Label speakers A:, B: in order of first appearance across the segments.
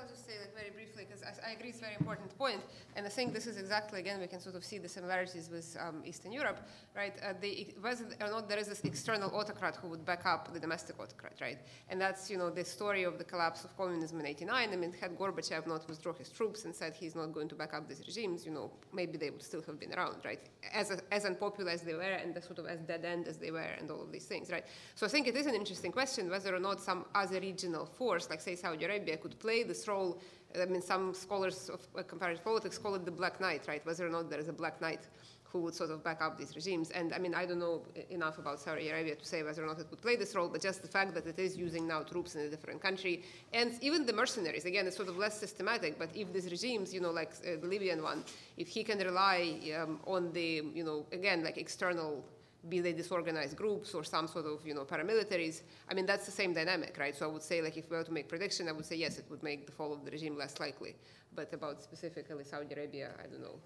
A: I'll just say like very briefly, because I agree it's a very important point, and I think this is exactly, again, we can sort of see the similarities with Eastern Europe, right? Whether or not there is this external autocrat who would back up the domestic autocrat, right? And that's, you know, the story of the collapse of communism in '89. I mean, had Gorbachev not withdrawn his troops and said he's not going to back up these regimes, you know, maybe they would still have been around, right? As unpopular as they were and sort of as dead end as they were and all of these things, right? So I think it is an interesting question whether or not some other regional force, like say Saudi Arabia, could play this role. I mean, some scholars of comparative politics call it the Black Knight, right? Whether or not there is a Black Knight who would sort of back up these regimes. And I mean, I don't know enough about Saudi Arabia to say whether or not it would play this role, but just the fact that it is using now troops in a different country. And even the mercenaries, again, it's sort of less systematic, but if these regimes, you know, like the Libyan one, if he can rely on the, you know, again, like external, be they disorganized groups or some sort of, you know, paramilitaries, I mean, that's the same dynamic, right? So I would say, like, if we were to make prediction, I would say, yes, it would make the fall of the regime less likely. But about specifically Saudi Arabia, I don't know.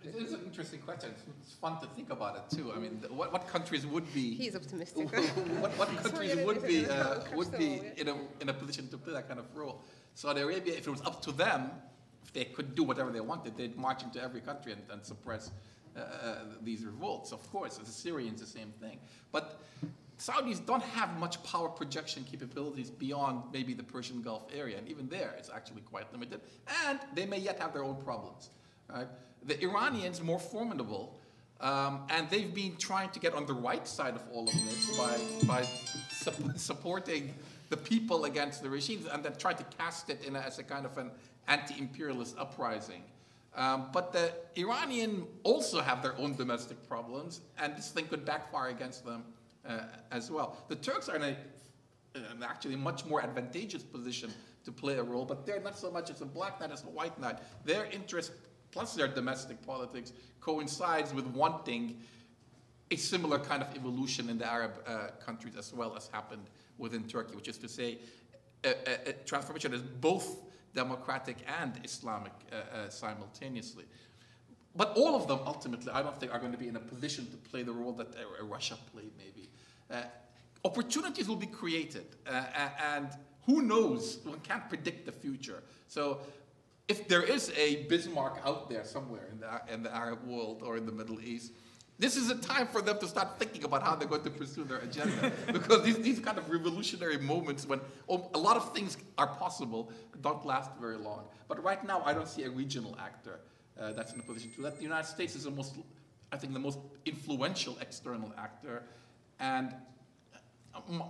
B: It is an interesting question. It's fun to think about it, too. I mean, what countries would be...
A: He's optimistic.
B: what countries would be in a position to play that kind of role? Saudi Arabia, if it was up to them, if they could do whatever they wanted, they'd march into every country and suppress these revolts, of course. The Syrians, the same thing. But Saudis don't have much power projection capabilities beyond maybe the Persian Gulf area, and even there, it's actually quite limited. And they may yet have their own problems. Right? The Iranians, more formidable, and they've been trying to get on the right side of all of this by supporting the people against the regimes, and then try to cast it as a kind of an anti-imperialist uprising. But the Iranians also have their own domestic problems, and this thing could backfire against them as well. The Turks are in an actually much more advantageous position to play a role, but they're not so much as a Black Knight as a White Knight. Their interest, plus their domestic politics, coincides with wanting a similar kind of evolution in the Arab countries as well as happened within Turkey, which is to say a transformation that is both democratic and Islamic simultaneously. But all of them, ultimately, I don't think are going to be in a position to play the role that Russia played, maybe. Opportunities will be created, and who knows? One can't predict the future. So if there is a Bismarck out there somewhere in the Arab world or in the Middle East, this is a time for them to start thinking about how they're going to pursue their agenda. Because these kind of revolutionary moments when a lot of things are possible don't last very long. But right now, I don't see a regional actor that's in a position to do that. The United States is I think, the most influential external actor. And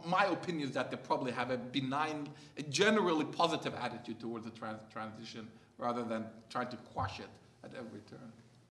B: my opinion is that they probably have a benign, a generally positive attitude towards the transition rather than trying to quash it at every turn.